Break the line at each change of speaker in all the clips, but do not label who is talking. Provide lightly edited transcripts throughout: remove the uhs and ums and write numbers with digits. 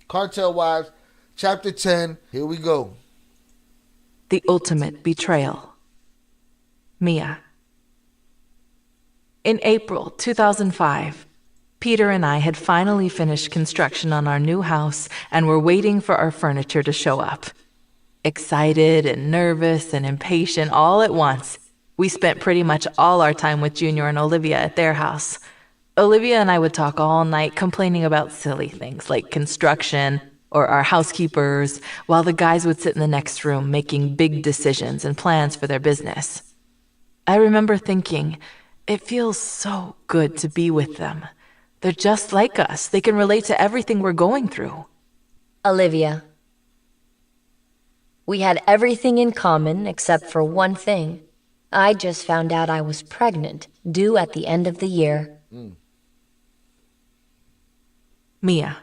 Cartel Wives, Chapter 10. Here we go.
The ultimate betrayal. Mia. In April 2005, Peter and I had finally finished construction on our new house and were waiting for our furniture to show up. Excited and nervous and impatient all at once, we spent pretty much all our time with Junior and Olivia at their house. Olivia and I would talk all night complaining about silly things like construction or our housekeepers, while the guys would sit in the next room making big decisions and plans for their business. I remember thinking, it feels so good to be with them. They're just like us. They can relate to everything we're going through.
Olivia. We had everything in common except for one thing. I just found out I was pregnant, due at the end of the year.
Mia.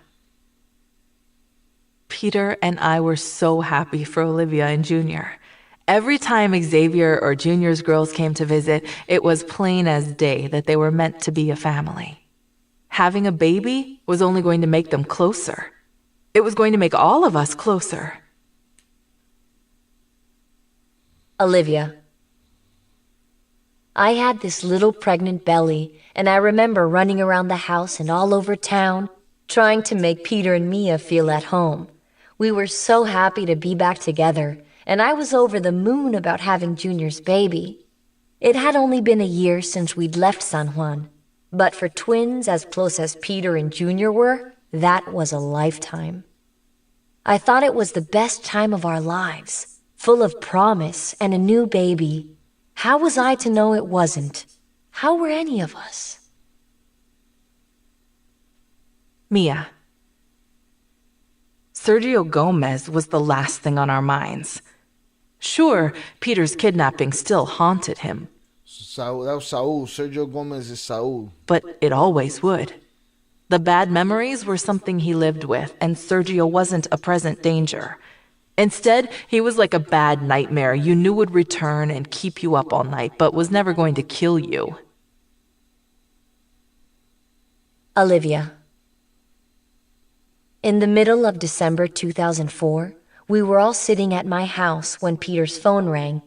Peter and I were so happy for Olivia and Junior. Every time Xavier or Junior's girls came to visit, it was plain as day that they were meant to be a family. Having a baby was only going to make them closer. It was going to make all of us closer.
Olivia. I had this little pregnant belly, and I remember running around the house and all over town, trying to make Peter and Mia feel at home. We were so happy to be back together, and I was over the moon about having Junior's baby. It had only been a year since we'd left San Juan, but for twins as close as Peter and Junior were, that was a lifetime. I thought it was the best time of our lives, full of promise and a new baby. How was I to know it wasn't? How were any of us?
Mia. Sergio Gomez was the last thing on our minds. Sure, Peter's kidnapping still haunted him.
Saul, that was Saul. Sergio Gomez is Saul.
But it always would. The bad memories were something he lived with, and Sergio wasn't a present danger. Instead, he was like a bad nightmare you knew would return and keep you up all night, but was never going to kill you.
Olivia. In the middle of December 2004, we were all sitting at my house when Peter's phone rang.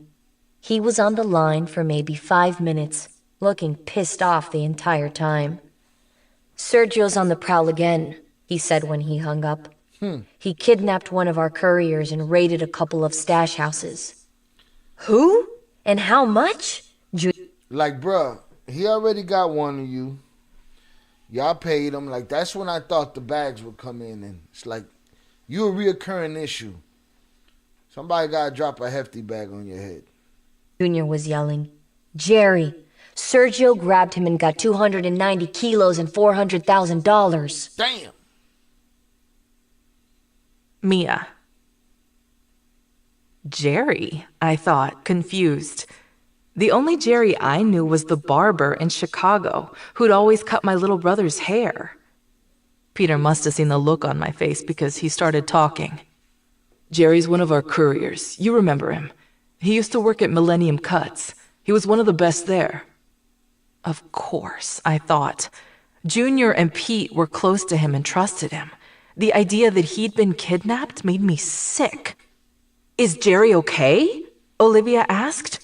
He was on the line for maybe 5 minutes, looking pissed off the entire time. Sergio's on the prowl again, he said when he hung up. He kidnapped one of our couriers and raided a couple of stash houses. Who? And how much?
Like, bruh, he already got one of you. Y'all paid him. Like, that's when I thought the bags would come in. And it's like, you a reoccurring issue. Somebody got to drop a hefty bag on your head.
Junior was yelling. Jerry. Sergio grabbed him and got 290 kilos and $400,000.
Damn.
Mia. Jerry, I thought, confused. The only Jerry I knew was the barber in Chicago who'd always cut my little brother's hair. Peter must have seen the look on my face because he started talking. Jerry's one of our couriers. You remember him. He used to work at Millennium Cuts. He was one of the best there. Of course, I thought. Junior and Pete were close to him and trusted him. The idea that he'd been kidnapped made me sick. Is Jerry okay? Olivia asked.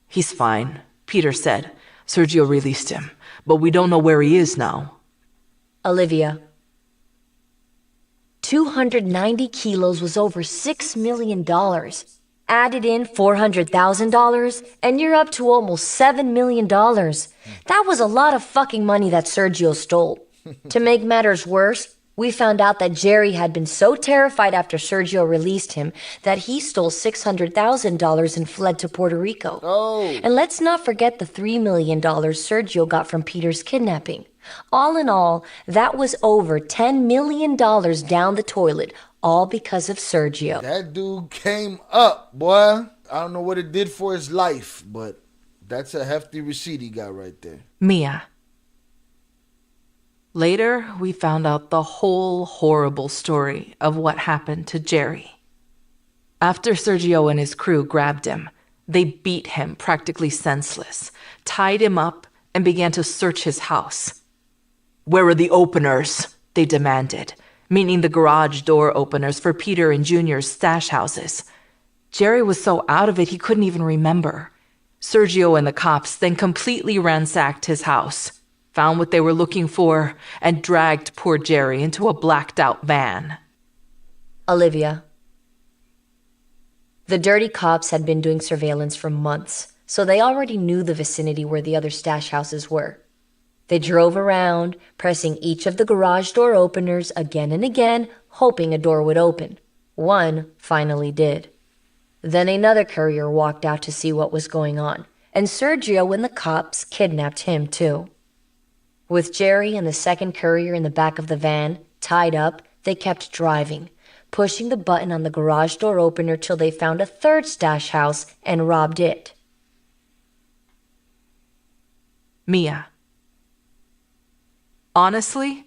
He's fine, Peter said. Sergio released him, but we don't know where he is now.
Olivia. 290 kilos was over $6 million. Added in $400,000, and you're up to almost $7 million. That was a lot of fucking money that Sergio stole. To make matters worse, we found out that Jerry had been so terrified after Sergio released him that he stole $600,000 and fled to Puerto Rico.
Oh.
And let's not forget the $3 million Sergio got from Peter's kidnapping. All in all, that was over $10 million down the toilet, all because of Sergio.
That dude came up, boy. I don't know what it did for his life, but that's a hefty receipt he got right there.
Mia. Later, we found out the whole horrible story of what happened to Jerry. After Sergio and his crew grabbed him, they beat him practically senseless, tied him up, and began to search his house. Where are the openers? They demanded. meaning the garage door openers for Peter and Junior's stash houses. Jerry was so out of it he couldn't even remember. Sergio and the cops then completely ransacked his house, found what they were looking for, and dragged poor Jerry into a blacked-out van.
Olivia. The dirty cops had been doing surveillance for months, so they already knew the vicinity where the other stash houses were. They drove around, pressing each of the garage door openers again and again, hoping a door would open. One finally did. Then another courier walked out to see what was going on, and Sergio and the cops kidnapped him too. With Jerry and the second courier in the back of the van, tied up, they kept driving, pushing the button on the garage door opener till they found a third stash house and robbed it.
Mia. Honestly,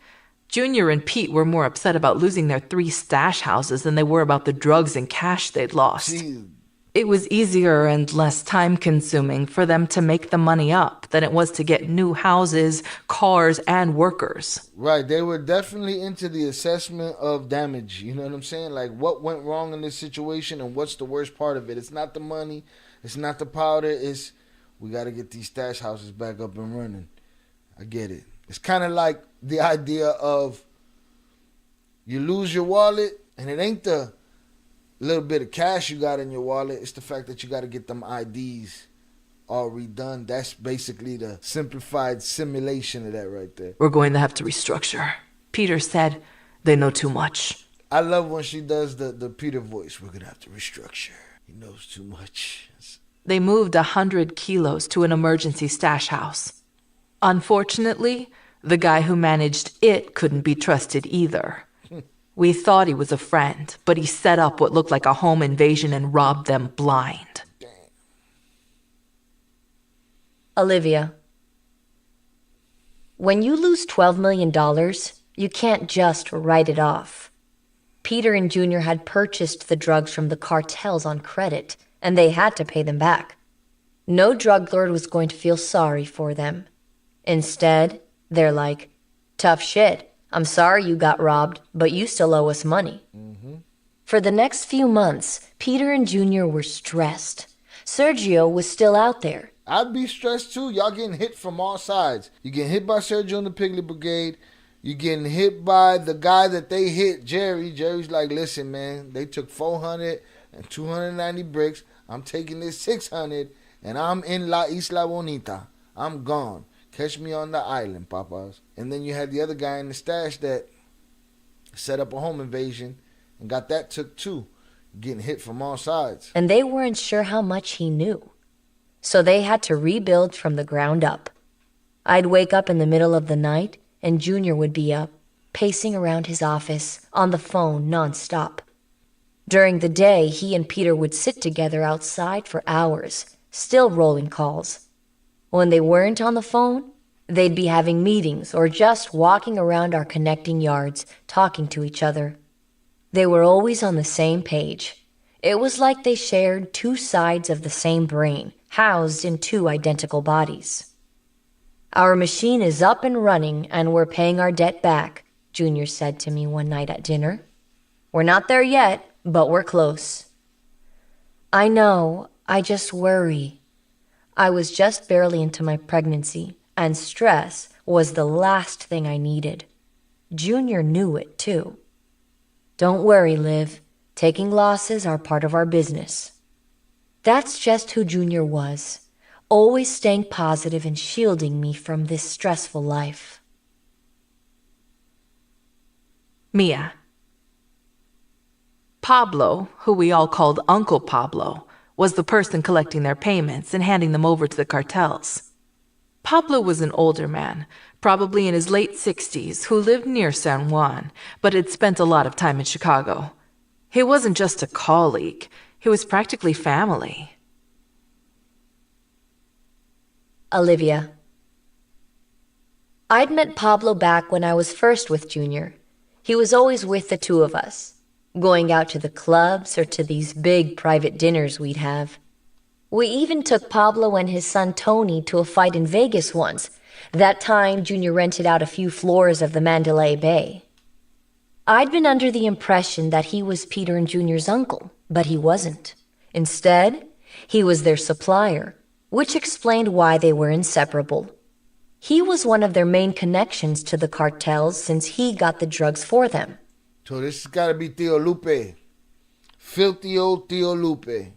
Junior and Pete were more upset about losing their 3 stash houses than they were about the drugs and cash they'd lost.
Jeez.
It was easier and less time-consuming for them to make the money up than it was to get new houses, cars, and workers.
Right, they were definitely into the assessment of damage. You know what I'm saying? Like, what went wrong in this situation and what's the worst part of it? It's not the money. It's not the powder. It's, we got to get these stash houses back up and running. I get it. It's kind of like the idea of you lose your wallet, and it ain't the little bit of cash you got in your wallet. It's the fact that you got to get them IDs all redone. That's basically the simplified simulation of that right there.
We're going to have to restructure. Peter said they know too much.
I love when she does the Peter voice. We're going to have to restructure. He knows too much.
They moved 100 kilos to an emergency stash house. Unfortunately, the guy who managed it couldn't be trusted either. We thought he was a friend, but he set up what looked like a home invasion and robbed them blind.
Damn.
Olivia. When you lose $12 million, you can't just write it off. Peter and Junior had purchased the drugs from the cartels on credit, and they had to pay them back. No drug lord was going to feel sorry for them. Instead, they're like, tough shit. I'm sorry you got robbed, but you still owe us money.
Mm-hmm.
For the next few months, Peter and Junior were stressed. Sergio was still out there.
I'd be stressed too. Y'all getting hit from all sides. You getting hit by Sergio and the Piglet Brigade. You getting hit by the guy that they hit, Jerry. Jerry's like, listen, man, they took 400 and 290 bricks. I'm taking this 600, and I'm in La Isla Bonita. I'm gone. Catch me on the island, papas. And then you had the other guy in the stash that set up a home invasion and got that took too. Getting hit from all sides.
And they weren't sure how much he knew. So they had to rebuild from the ground up. I'd wake up in the middle of the night, and Junior would be up, pacing around his office, on the phone nonstop. During the day, he and Peter would sit together outside for hours, still rolling calls. When they weren't on the phone, they'd be having meetings or just walking around our connecting yards, talking to each other. They were always on the same page. It was like they shared 2 sides of the same brain, housed in 2 identical bodies. Our machine is up and running, and we're paying our debt back, Junior said to me one night at dinner. We're not there yet, but we're close. I know, I just worry. I was just barely into my pregnancy, and stress was the last thing I needed. Junior knew it, too. Don't worry, Liv. Taking losses are part of our business. That's just who Junior was, always staying positive and shielding me from this stressful life.
Mia. Pablo, who we all called Uncle Pablo, was the person collecting their payments and handing them over to the cartels. Pablo was an older man, probably in his late 60s, who lived near San Juan, but had spent a lot of time in Chicago. He wasn't just a colleague, he was practically family.
Olivia. I'd met Pablo back when I was first with Junior. He was always with the 2 of us, going out to the clubs or to these big private dinners we'd have. We even took Pablo and his son Tony to a fight in Vegas once. That time, Junior rented out a few floors of the Mandalay Bay. I'd been under the impression that he was Peter and Junior's uncle, but he wasn't. Instead, he was their supplier, which explained why they were inseparable. He was one of their main connections to the cartels since he got the drugs for them.
So this has got to be Tío Lupe. Filthy old Tío Lupe.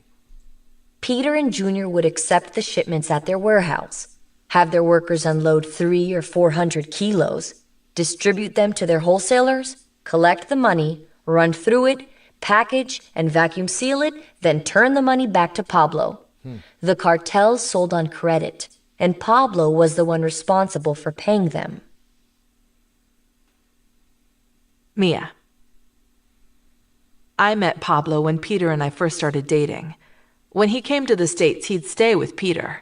Peter and Junior would accept the shipments at their warehouse, have their workers unload 300 or 400 kilos, distribute them to their wholesalers, collect the money, run through it, package and vacuum seal it, then turn the money back to Pablo. The cartels sold on credit, and Pablo was the one responsible for paying them.
Mia. I met Pablo when Peter and I first started dating. When he came to the States, he'd stay with Peter.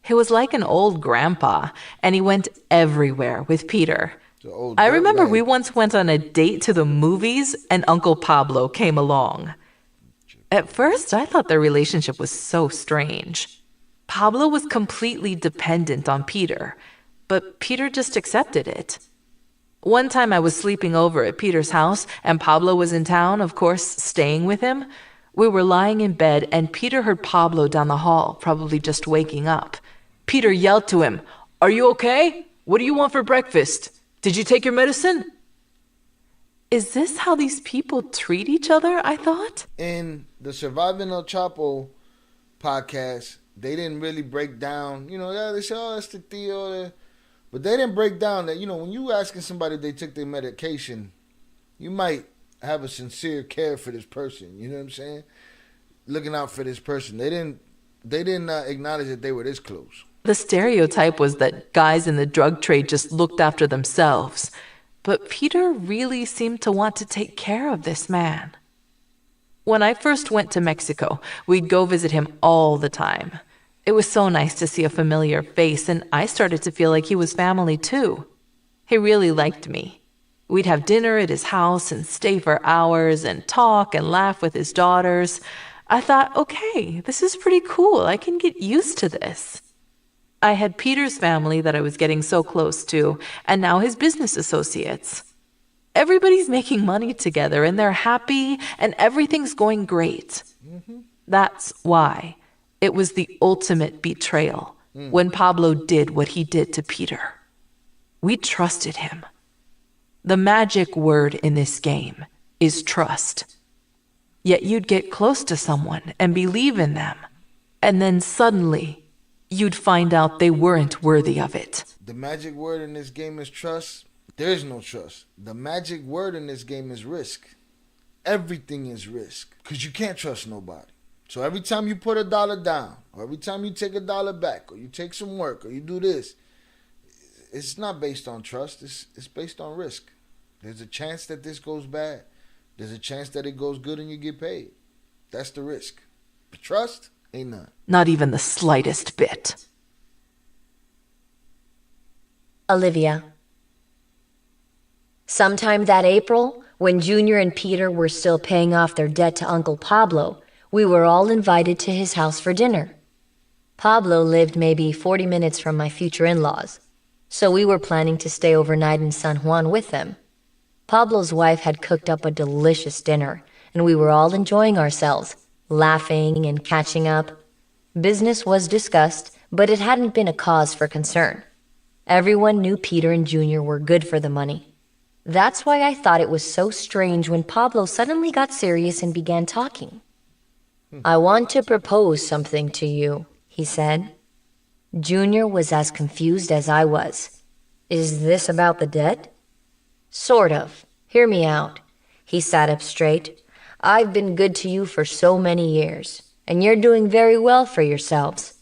He was like an old grandpa, and he went everywhere with Peter. I remember we once went on a date to the movies, and Uncle Pablo came along. At first, I thought their relationship was so strange. Pablo was completely dependent on Peter, but Peter just accepted it. One time I was sleeping over at Peter's house, and Pablo was in town, of course, staying with him. We were lying in bed, and Peter heard Pablo down the hall, probably just waking up. Peter yelled to him, "Are you okay? What do you want for breakfast? Did you take your medicine?" Is this how these people treat each other, I thought?
In the Surviving El Chapo podcast, they didn't really break down, yeah, they say, oh, that's the Theo. But they didn't break down that, when you asking somebody if they took their medication, you might have a sincere care for this person. You know what I'm saying? Looking out for this person. They didn't acknowledge that they were this close.
The stereotype was that guys in the drug trade just looked after themselves. But Peter really seemed to want to take care of this man. When I first went to Mexico, we'd go visit him all the time. It was so nice to see a familiar face, and I started to feel like he was family too. He really liked me. We'd have dinner at his house and stay for hours and talk and laugh with his daughters. I thought, okay, this is pretty cool. I can get used to this. I had Peter's family that I was getting so close to, and now his business associates. Everybody's making money together, and they're happy, and everything's going great. That's why it was the ultimate betrayal when Pablo did what he did to Peter. We trusted him. The magic word in this game is trust. Yet you'd get close to someone and believe in them, and then suddenly you'd find out they weren't worthy of it.
The magic word in this game is trust. There is no trust. The magic word in this game is risk. Everything is risk, because you can't trust nobody. So every time you put $1 down, or every time you take $1 back, or you take some work, or you do this, it's not based on trust. It's based on risk. There's a chance that this goes bad. There's a chance that it goes good and you get paid. That's the risk. But trust, ain't none.
Not even the slightest bit.
Olivia. Sometime that April, when Junior and Peter were still paying off their debt to Uncle Pablo, we were all invited to his house for dinner. Pablo lived maybe 40 minutes from my future in-laws, so we were planning to stay overnight in San Juan with them. Pablo's wife had cooked up a delicious dinner, and we were all enjoying ourselves, laughing and catching up. Business was discussed, but it hadn't been a cause for concern. Everyone knew Peter and Junior were good for the money. That's why I thought it was so strange when Pablo suddenly got serious and began talking. "I want to propose something to you," he said. Junior was as confused as I was. "Is this about the debt?" "Sort of. Hear me out." He sat up straight. "I've been good to you for so many years, and you're doing very well for yourselves.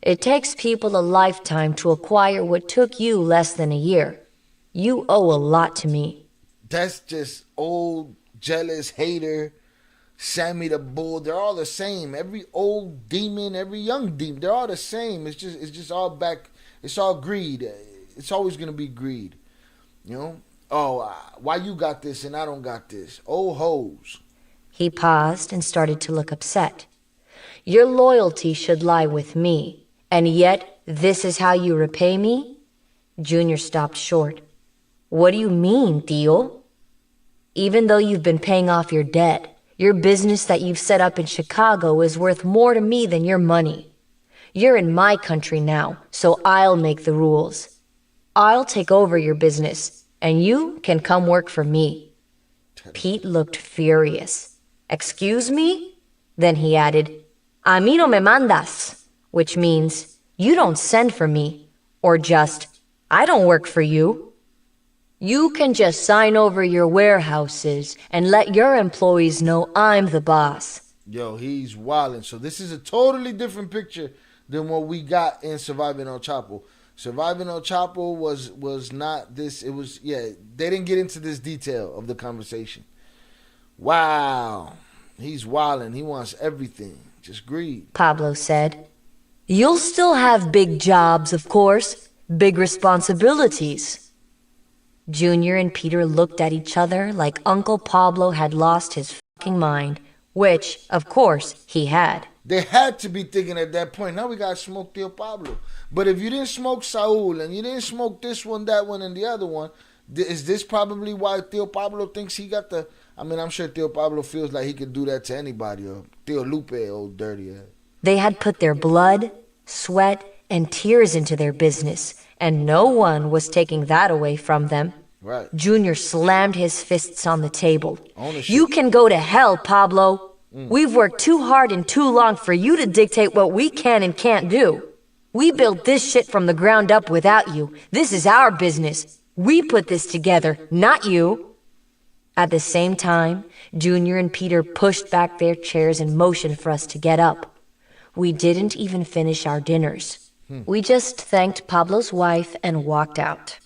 It takes people a lifetime to acquire what took you less than a year. You owe a lot to me."
That's just old, jealous, hater, Sammy the Bull. They're all the same. Every old demon, every young demon, they're all the same. It's just all back. It's all greed. It's always going to be greed. Why you got this and I don't got this? Old hoes.
He paused and started to look upset. "Your loyalty should lie with me, and yet this is how you repay me?" Junior stopped short. "What do you mean, Tío?" Even though you've been paying off your debt, your business that you've set up in Chicago is worth more to me than your money. You're in my country now, so I'll make the rules. I'll take over your business, and you can come work for me." Pete looked furious. "Excuse me?" Then he added, "A mí no me mandas," which means, "You don't send for me," or just, "I don't work for you." "You can just sign over your warehouses and let your employees know I'm the boss."
Yo, he's wildin'. So this is a totally different picture than what we got in Surviving El Chapo. Surviving El Chapo was not this. It was, yeah, they didn't get into this detail of the conversation. Wow. He's wildin'. He wants everything. Just greed.
Pablo said, "You'll still have big jobs, of course, big responsibilities." Junior and Peter looked at each other like Uncle Pablo had lost his fucking mind, which, of course, he had.
They had to be thinking at that point, now we got to smoke Tio Pablo. But if you didn't smoke Saul and you didn't smoke this one, that one, and the other one, is this probably why Tio Pablo thinks he got the... I mean, I'm sure Tio Pablo feels like he could do that to anybody. Or Tio Lupe, old dirty ass.
They had put their blood, sweat, and tears into their business, and no one was taking that away from them.
Right.
Junior slammed his fists on the table.
Ownership.
"You can go to hell, Pablo. We've worked too hard and too long for you to dictate what we can and can't do. We built this shit from the ground up without you. This is our business. We put this together, not you." At the same time, Junior and Peter pushed back their chairs and motioned for us to get up. We didn't even finish our dinners. We just thanked Pablo's wife and walked out.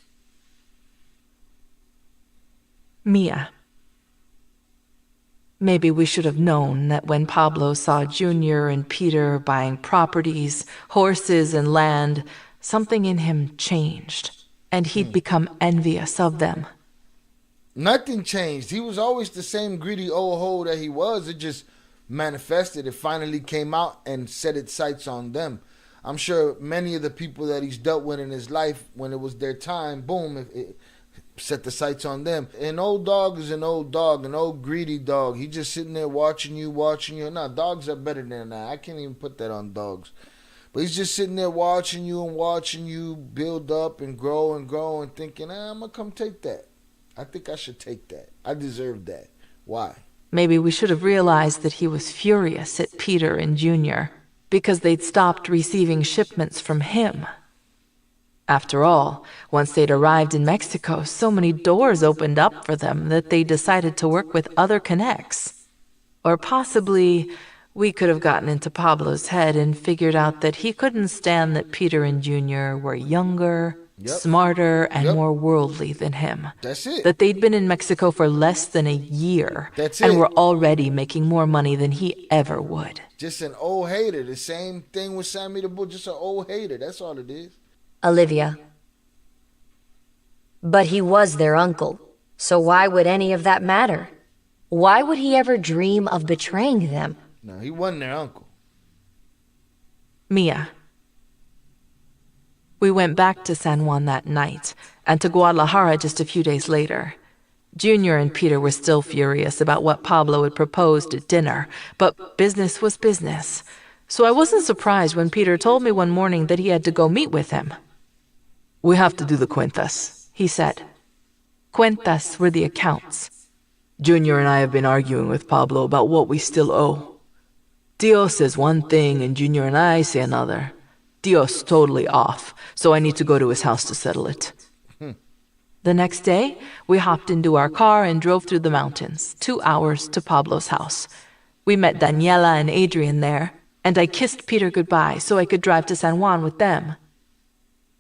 Mia. Maybe we should have known that when Pablo saw Junior and Peter buying properties, horses, and land, something in him changed, and he'd become envious of them.
Nothing changed. He was always the same greedy old hoe that he was. It just manifested. It finally came out and set its sights on them. I'm sure many of the people that he's dealt with in his life, when it was their time, boom, it set the sights on them. An old dog is an old dog, an old greedy dog. He just sitting there watching you. Nah, dogs are better than that. I can't even put that on dogs. But he's just sitting there watching you build up and grow and thinking, I'm going to come take that. I think I should take that. I deserve that. Why?
Maybe we should have realized that he was furious at Peter and Junior because they'd stopped receiving shipments from him. After all, once they'd arrived in Mexico, so many doors opened up for them that they decided to work with other connects. Or possibly, we could have gotten into Pablo's head and figured out that he couldn't stand that Peter and Junior were younger, smarter, and more worldly than him.
That's it.
That they'd been in Mexico for less than a year.
That's
and
it.
were already making more money than he ever would.
Just an old hater. The same thing with Sammy the Bull. Just an old hater. That's all it is.
Olivia. But he was their uncle, so why would any of that matter? Why would he ever dream of betraying them?
No, he wasn't their uncle.
Mia. We went back to San Juan that night, and to Guadalajara just a few days later. Junior and Peter were still furious about what Pablo had proposed at dinner, but business was business. So I wasn't surprised when Peter told me one morning that he had to go meet with him. "We have to do the cuentas," he said. Cuentas were the accounts. "Junior and I have been arguing with Pablo about what we still owe. Tio says one thing and Junior and I say another. Tio's totally off, so I need to go to his house to settle it." The next day, we hopped into our car and drove through the mountains, 2 hours to Pablo's house. We met Daniela and Adrian there, and I kissed Peter goodbye so I could drive to San Juan with them.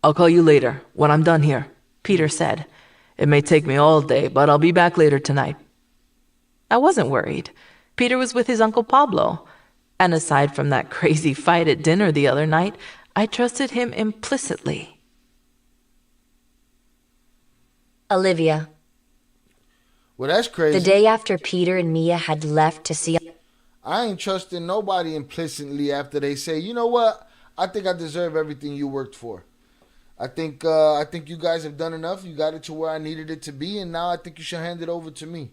"I'll call you later, when I'm done here," Peter said. "It may take me all day, but I'll be back later tonight." I wasn't worried. Peter was with his Uncle Pablo. And aside from that crazy fight at dinner the other night, I trusted him implicitly.
Olivia.
Well, that's crazy.
The day after Peter and Mia had left to see...
I ain't trusting nobody implicitly after they say, you know what? I think I deserve everything you worked for. I think you guys have done enough. You got it to where I needed it to be, and now I think you should hand it over to me.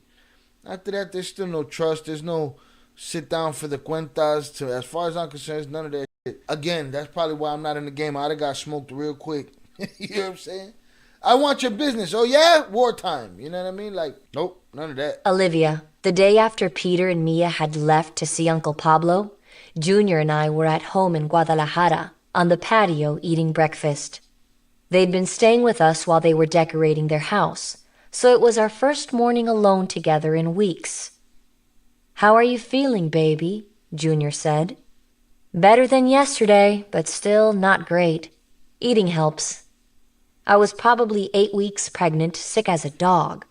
After that, there's still no trust. There's no sit down for the cuentas. As far as I'm concerned, it's none of that shit. Again, that's probably why I'm not in the game. I'd have got smoked real quick. You know what I'm saying? I want your business. Oh, yeah? Wartime. You know what I mean? Like, nope, none of that.
Olivia, the day after Peter and Mia had left to see Uncle Pablo, Junior and I were at home in Guadalajara, on the patio eating breakfast. They'd been staying with us while they were decorating their house, so it was our first morning alone together in weeks. "How are you feeling, baby?" Junior said. "Better than yesterday, but still not great. Eating helps." I was probably 8 weeks pregnant, sick as a dog.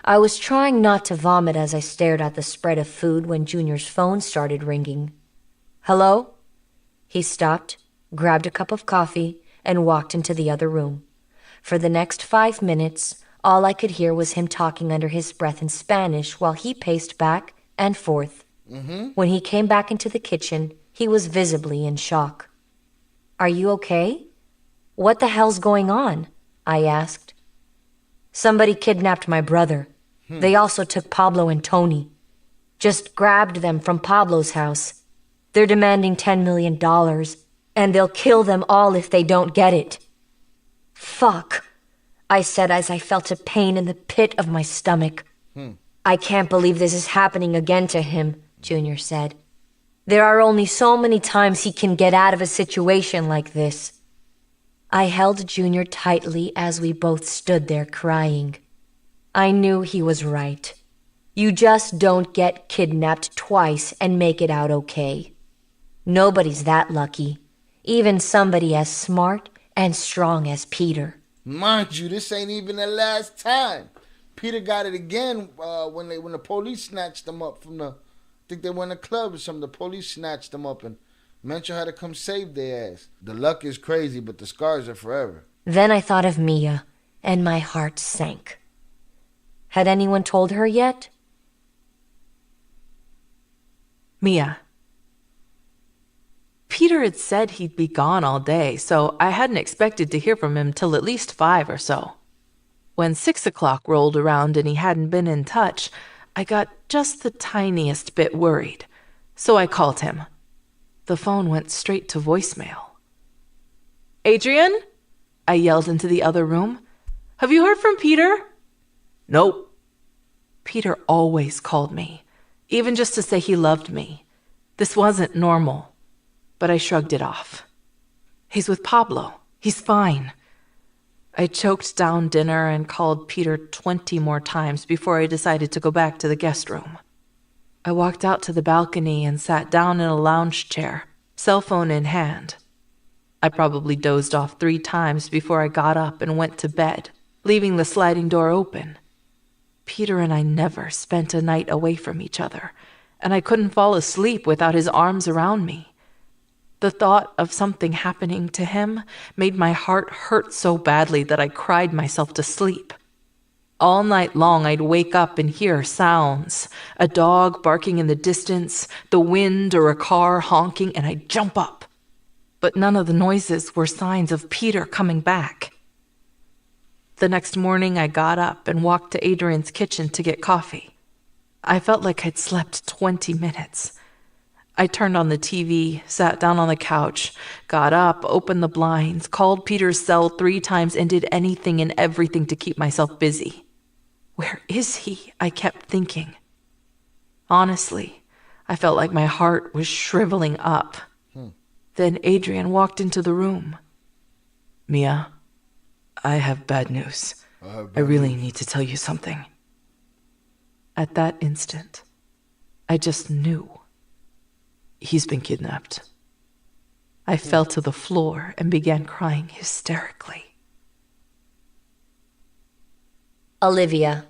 I was trying not to vomit as I stared at the spread of food when Junior's phone started ringing. "Hello?" He stopped, grabbed a cup of coffee, and walked into the other room. For the next 5 minutes, all I could hear was him talking under his breath in Spanish while he paced back and forth. When he came back into the kitchen, he was visibly in shock. "Are you okay? What the hell's going on?" I asked. "Somebody kidnapped my brother. They also took Pablo and Tony. Just grabbed them from Pablo's house. They're demanding $10 million, and they'll kill them all if they don't get it." "Fuck," I said as I felt a pain in the pit of my stomach. "I can't believe this is happening again to him," Junior said. "There are only so many times he can get out of a situation like this." I held Junior tightly as we both stood there crying. I knew he was right. You just don't get kidnapped twice and make it out okay. Nobody's that lucky, even somebody as smart and strong as Peter.
Mind you, this ain't even the last time. Peter got it again when the police snatched him up from I think they were in a club or something. The police snatched him up and Mencho had to come save their ass. The luck is crazy, but the scars are forever.
Then I thought of Mia, and my heart sank. Had anyone told her yet?
Mia. Peter had said he'd be gone all day, so I hadn't expected to hear from him till at least 5 or so. When 6 o'clock rolled around and he hadn't been in touch, I got just the tiniest bit worried, so I called him. The phone went straight to voicemail. "Adrian?" I yelled into the other room. "Have you heard from Peter?" "Nope." Peter always called me, even just to say he loved me. This wasn't normal, but I shrugged it off. "He's with Pablo. He's fine." I choked down dinner and called Peter 20 more times before I decided to go back to the guest room. I walked out to the balcony and sat down in a lounge chair, cell phone in hand. I probably dozed off 3 times before I got up and went to bed, leaving the sliding door open. Peter and I never spent a night away from each other, and I couldn't fall asleep without his arms around me. The thought of something happening to him made my heart hurt so badly that I cried myself to sleep. All night long, I'd wake up and hear sounds, a dog barking in the distance, the wind or a car honking, and I'd jump up. But none of the noises were signs of Peter coming back. The next morning, I got up and walked to Adrian's kitchen to get coffee. I felt like I'd slept 20 minutes. I turned on the TV, sat down on the couch, got up, opened the blinds, called Peter's cell 3 times, and did anything and everything to keep myself busy. Where is he? I kept thinking. Honestly, I felt like my heart was shriveling up. Then Adrian walked into the room. "Mia, I have bad news. I really need to tell you something." At that instant, I just knew. He's been kidnapped. I fell to the floor and began crying hysterically.
Olivia.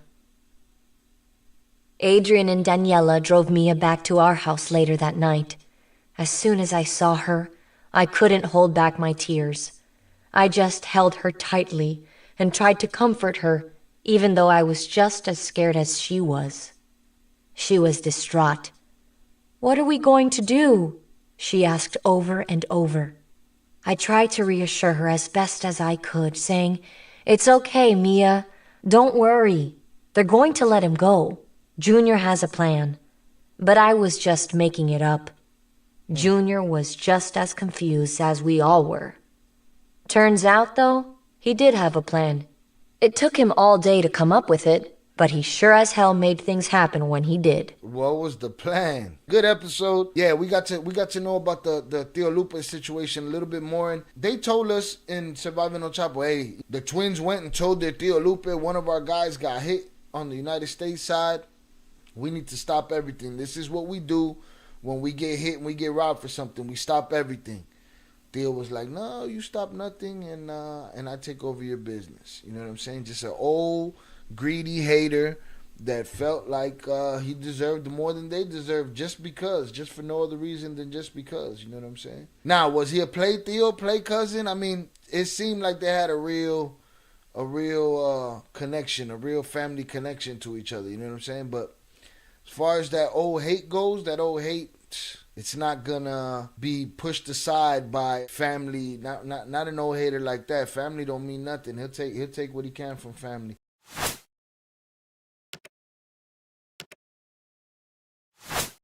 Adrian and Daniela drove Mia back to our house later that night. As soon as I saw her, I couldn't hold back my tears. I just held her tightly and tried to comfort her, even though I was just as scared as she was. She was distraught. "What are we going to do?" she asked over and over. I tried to reassure her as best as I could, saying, "It's okay, Mia. Don't worry. They're going to let him go. Junior has a plan, but I was just making it up. Junior was just as confused as we all were. Turns out, though, he did have a plan. It took him all day to come up with it, but he sure as hell made things happen when he did.
What was the plan? Good episode. Yeah, we got to know about the Tio Lupe situation a little bit more. And they told us in Surviving on Chapo, hey, the twins went and told their Tio Lupe one of our guys got hit on the United States side. We need to stop everything. This is what we do when we get hit and we get robbed for something. We stop everything. Theo was like, no, you stop nothing, and I take over your business. You know what I'm saying? Just an old, greedy hater that felt like he deserved more than they deserved just for no other reason than just because. You know what I'm saying? Now, was he a play Theo, play cousin? I mean, it seemed like they had a real connection, a real family connection to each other. You know what I'm saying? But as far as that old hate goes, it's not gonna be pushed aside by family. Not an old hater like that. Family don't mean nothing. He'll take what he can from family.